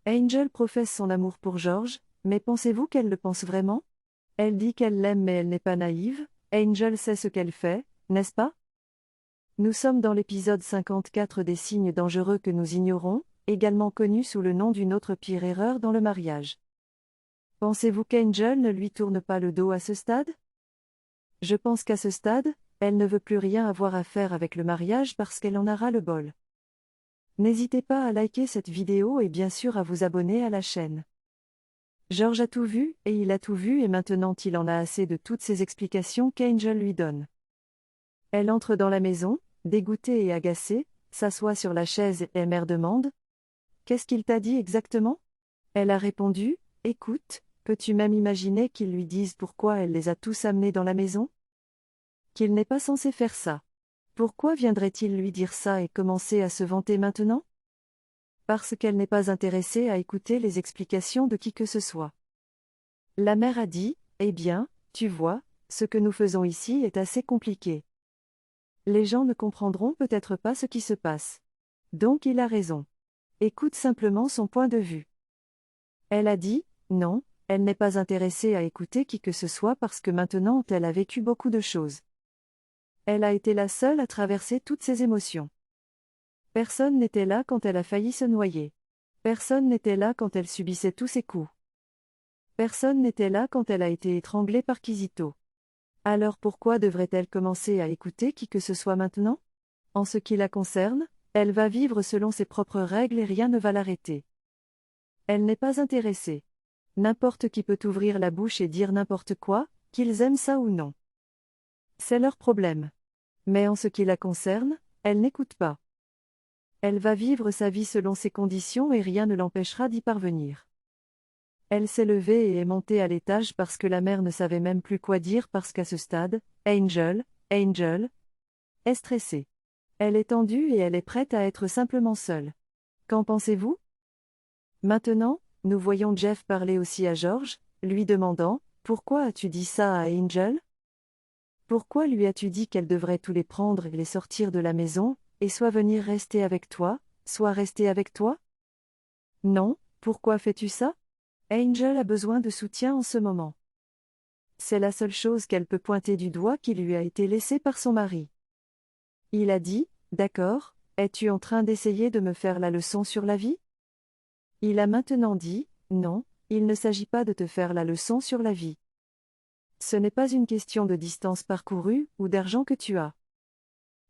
Angel professe son amour pour George, mais pensez-vous qu'elle le pense vraiment? Elle dit qu'elle l'aime mais elle n'est pas naïve. Angel sait ce qu'elle fait, n'est-ce pas? Nous sommes dans l'épisode 54 des signes dangereux que nous ignorons, également connu sous le nom d'une autre pire erreur dans le mariage. Pensez-vous qu'Angel ne lui tourne pas le dos à ce stade? Je pense qu'à ce stade, elle ne veut plus rien avoir à faire avec le mariage parce qu'elle en a ras le bol. N'hésitez pas à liker cette vidéo et bien sûr à vous abonner à la chaîne. George a tout vu, et il a tout vu et maintenant il en a assez de toutes ces explications qu'Angel lui donne. Elle entre dans la maison, dégoûtée et agacée, s'assoit sur la chaise et mère demande « Qu'est-ce qu'il t'a dit exactement ?» Elle a répondu « Écoute, peux-tu même imaginer qu'ils lui disent pourquoi elle les a tous amenés dans la maison? Qu'il n'est pas censé faire ça. Pourquoi viendrait-il lui dire ça et commencer à se vanter maintenant? Parce qu'elle n'est pas intéressée à écouter les explications de qui que ce soit. La mère a dit « Eh bien, tu vois, ce que nous faisons ici est assez compliqué. Les gens ne comprendront peut-être pas ce qui se passe. Donc il a raison. Écoute simplement son point de vue. » Elle a dit « Non, elle n'est pas intéressée à écouter qui que ce soit parce que maintenant elle a vécu beaucoup de choses. Elle a été la seule à traverser toutes ses émotions. Personne n'était là quand elle a failli se noyer. Personne n'était là quand elle subissait tous ces coups. Personne n'était là quand elle a été étranglée par Kizito. Alors pourquoi devrait-elle commencer à écouter qui que ce soit maintenant? En ce qui la concerne, elle va vivre selon ses propres règles et rien ne va l'arrêter. Elle n'est pas intéressée. N'importe qui peut ouvrir la bouche et dire n'importe quoi, qu'ils aiment ça ou non. C'est leur problème. Mais en ce qui la concerne, elle n'écoute pas. Elle va vivre sa vie selon ses conditions et rien ne l'empêchera d'y parvenir. Elle s'est levée et est montée à l'étage parce que la mère ne savait même plus quoi dire parce qu'à ce stade, Angel est stressée. Elle est tendue et elle est prête à être simplement seule. Qu'en pensez-vous? Maintenant, nous voyons Jeff parler aussi à George, lui demandant « Pourquoi as-tu dit ça à Angel? Pourquoi lui as-tu dit qu'elle devrait tous les prendre et les sortir de la maison, et soit venir rester avec toi, soit rester avec toi? Non, pourquoi fais-tu ça? Angel a besoin de soutien en ce moment. C'est la seule chose qu'elle peut pointer du doigt qui lui a été laissée par son mari. Il a dit « D'accord, es-tu en train d'essayer de me faire la leçon sur la vie? » Il a maintenant dit « Non, il ne s'agit pas de te faire la leçon sur la vie. Ce n'est pas une question de distance parcourue ou d'argent que tu as.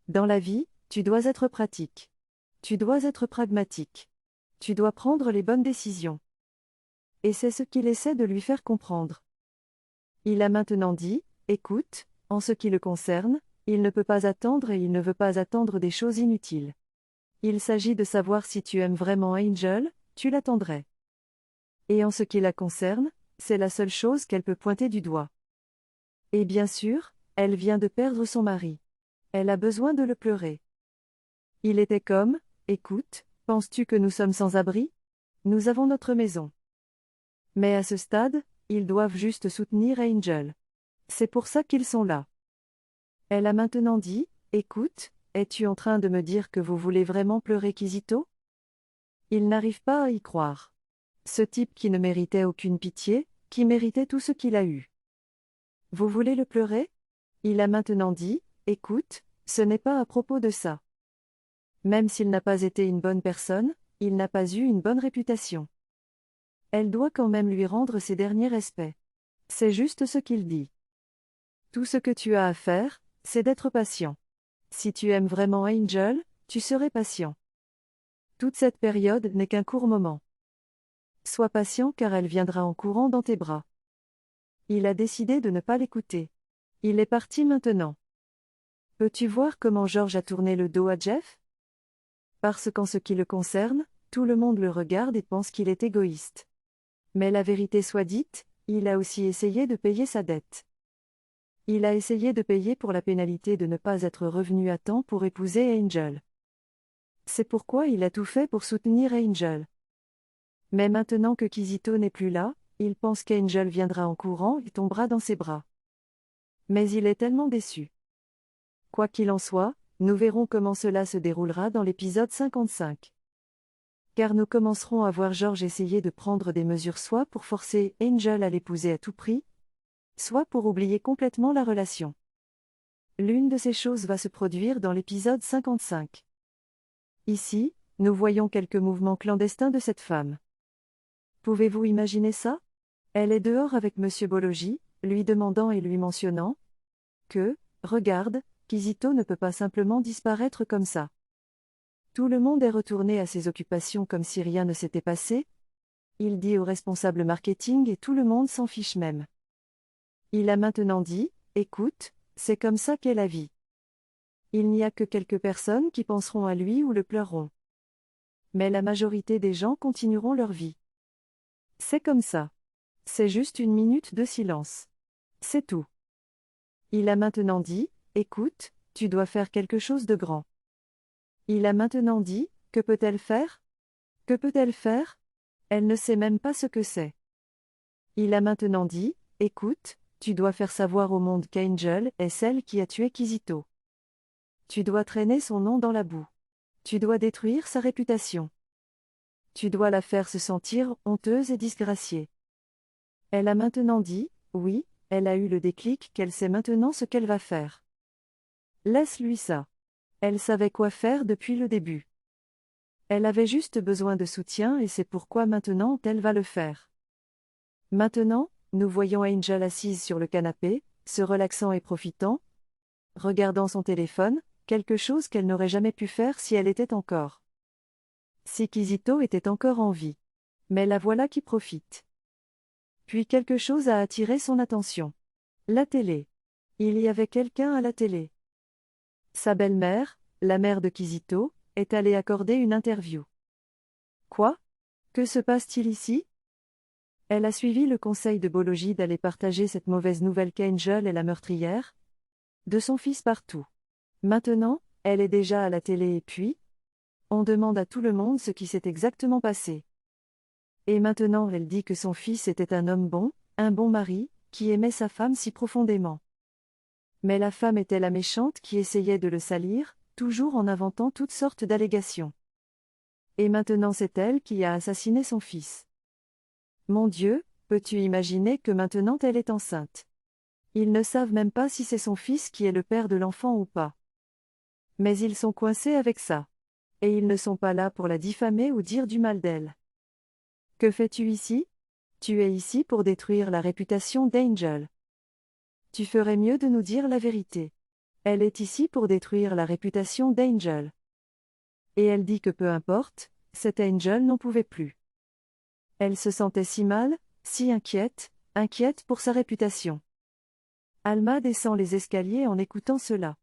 Dans la vie, tu dois être pratique. Tu dois être pragmatique. Tu dois prendre les bonnes décisions. » Et c'est ce qu'il essaie de lui faire comprendre. Il a maintenant dit « Écoute, en ce qui le concerne, il ne peut pas attendre et il ne veut pas attendre des choses inutiles. Il s'agit de savoir si tu aimes vraiment Angel, tu l'attendrais. Et en ce qui la concerne, c'est la seule chose qu'elle peut pointer du doigt. Et bien sûr, elle vient de perdre son mari. Elle a besoin de le pleurer. Il était comme « Écoute, penses-tu que nous sommes sans abri? Nous avons notre maison. » Mais à ce stade, ils doivent juste soutenir Angel. C'est pour ça qu'ils sont là. Elle a maintenant dit « Écoute, es-tu en train de me dire que vous voulez vraiment pleurer Kizito? » Il n'arrive pas à y croire. Ce type qui ne méritait aucune pitié, qui méritait tout ce qu'il a eu. Vous voulez le pleurer? Il a maintenant dit « Écoute, ce n'est pas à propos de ça. Même s'il n'a pas été une bonne personne, il n'a pas eu une bonne réputation. Elle doit quand même lui rendre ses derniers respects. C'est juste ce qu'il dit. Tout ce que tu as à faire, c'est d'être patient. Si tu aimes vraiment Angel, tu serais patient. Toute cette période n'est qu'un court moment. Sois patient car elle viendra en courant dans tes bras. » Il a décidé de ne pas l'écouter. Il est parti maintenant. Peux-tu voir comment George a tourné le dos à Jeff? Parce qu'en ce qui le concerne, tout le monde le regarde et pense qu'il est égoïste. Mais la vérité soit dite, il a aussi essayé de payer sa dette. Il a essayé de payer pour la pénalité de ne pas être revenu à temps pour épouser Angel. C'est pourquoi il a tout fait pour soutenir Angel. Mais maintenant que Kizito n'est plus là, il pense qu'Angel viendra en courant et tombera dans ses bras. Mais il est tellement déçu. Quoi qu'il en soit, nous verrons comment cela se déroulera dans l'épisode 55. car nous commencerons à voir George essayer de prendre des mesures soit pour forcer Angel à l'épouser à tout prix, soit pour oublier complètement la relation. L'une de ces choses va se produire dans l'épisode 55. Ici, nous voyons quelques mouvements clandestins de cette femme. Pouvez-vous imaginer ça? Elle est dehors avec Monsieur Bologi, lui demandant et lui mentionnant que, regarde, Kizito ne peut pas simplement disparaître comme ça. Tout le monde est retourné à ses occupations comme si rien ne s'était passé. Il dit au responsable marketing et tout le monde s'en fiche même. Il a maintenant dit, écoute, c'est comme ça qu'est la vie. Il n'y a que quelques personnes qui penseront à lui ou le pleureront. Mais la majorité des gens continueront leur vie. C'est comme ça. C'est juste une minute de silence. C'est tout. Il a maintenant dit, écoute, tu dois faire quelque chose de grand. Il a maintenant dit, que peut-elle faire? Que peut-elle faire? Elle ne sait même pas ce que c'est. Il a maintenant dit, écoute, tu dois faire savoir au monde qu'Angel est celle qui a tué Kizito. Tu dois traîner son nom dans la boue. Tu dois détruire sa réputation. Tu dois la faire se sentir honteuse et disgraciée. Elle a maintenant dit, oui, elle a eu le déclic qu'elle sait maintenant ce qu'elle va faire. Laisse-lui ça. Elle savait quoi faire depuis le début. Elle avait juste besoin de soutien et c'est pourquoi maintenant elle va le faire. Maintenant, nous voyons Angel assise sur le canapé, se relaxant et profitant, regardant son téléphone, quelque chose qu'elle n'aurait jamais pu faire si elle était encore. Si Kizito était encore en vie. Mais la voilà qui profite. Puis quelque chose a attiré son attention. La télé. Il y avait quelqu'un à la télé. Sa belle-mère, la mère de Kizito, est allée accorder une interview. Quoi? Que se passe-t-il ici? Elle a suivi le conseil de Bologi d'aller partager cette mauvaise nouvelle qu'Angel est la meurtrière de son fils partout. Maintenant, elle est déjà à la télé et puis, on demande à tout le monde ce qui s'est exactement passé. Et maintenant elle dit que son fils était un homme bon, un bon mari, qui aimait sa femme si profondément. Mais la femme était la méchante qui essayait de le salir, toujours en inventant toutes sortes d'allégations. Et maintenant c'est elle qui a assassiné son fils. Mon Dieu, peux-tu imaginer que maintenant elle est enceinte? Ils ne savent même pas si c'est son fils qui est le père de l'enfant ou pas. Mais ils sont coincés avec ça. Et ils ne sont pas là pour la diffamer ou dire du mal d'elle. Que fais-tu ici? Tu es ici pour détruire la réputation d'Angel. Tu ferais mieux de nous dire la vérité. Elle est ici pour détruire la réputation d'Angel. Et elle dit que peu importe, cet Angel n'en pouvait plus. Elle se sentait si mal, si inquiète pour sa réputation. Alma descend les escaliers en écoutant cela.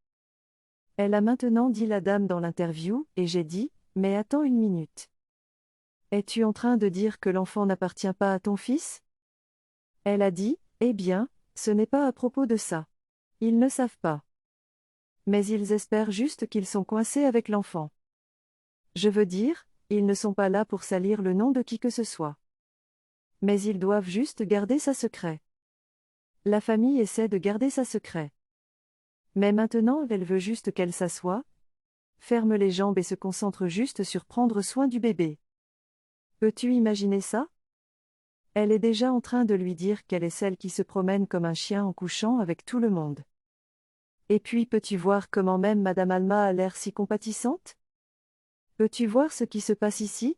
Elle a maintenant dit la dame dans l'interview, et j'ai dit, mais attends une minute. Es-tu en train de dire que l'enfant n'appartient pas à ton fils? Elle a dit, eh bien, ce n'est pas à propos de ça. Ils ne savent pas. Mais ils espèrent juste qu'ils sont coincés avec l'enfant. Je veux dire, ils ne sont pas là pour salir le nom de qui que ce soit. Mais ils doivent juste garder ça secret. La famille essaie de garder ça secret. Mais maintenant elle veut juste qu'elle s'assoie, ferme les jambes et se concentre juste sur prendre soin du bébé. Peux-tu imaginer ça? Elle est déjà en train de lui dire qu'elle est celle qui se promène comme un chien en couchant avec tout le monde. Et puis peux-tu voir comment même Madame Alma a l'air si compatissante? Peux-tu voir ce qui se passe ici?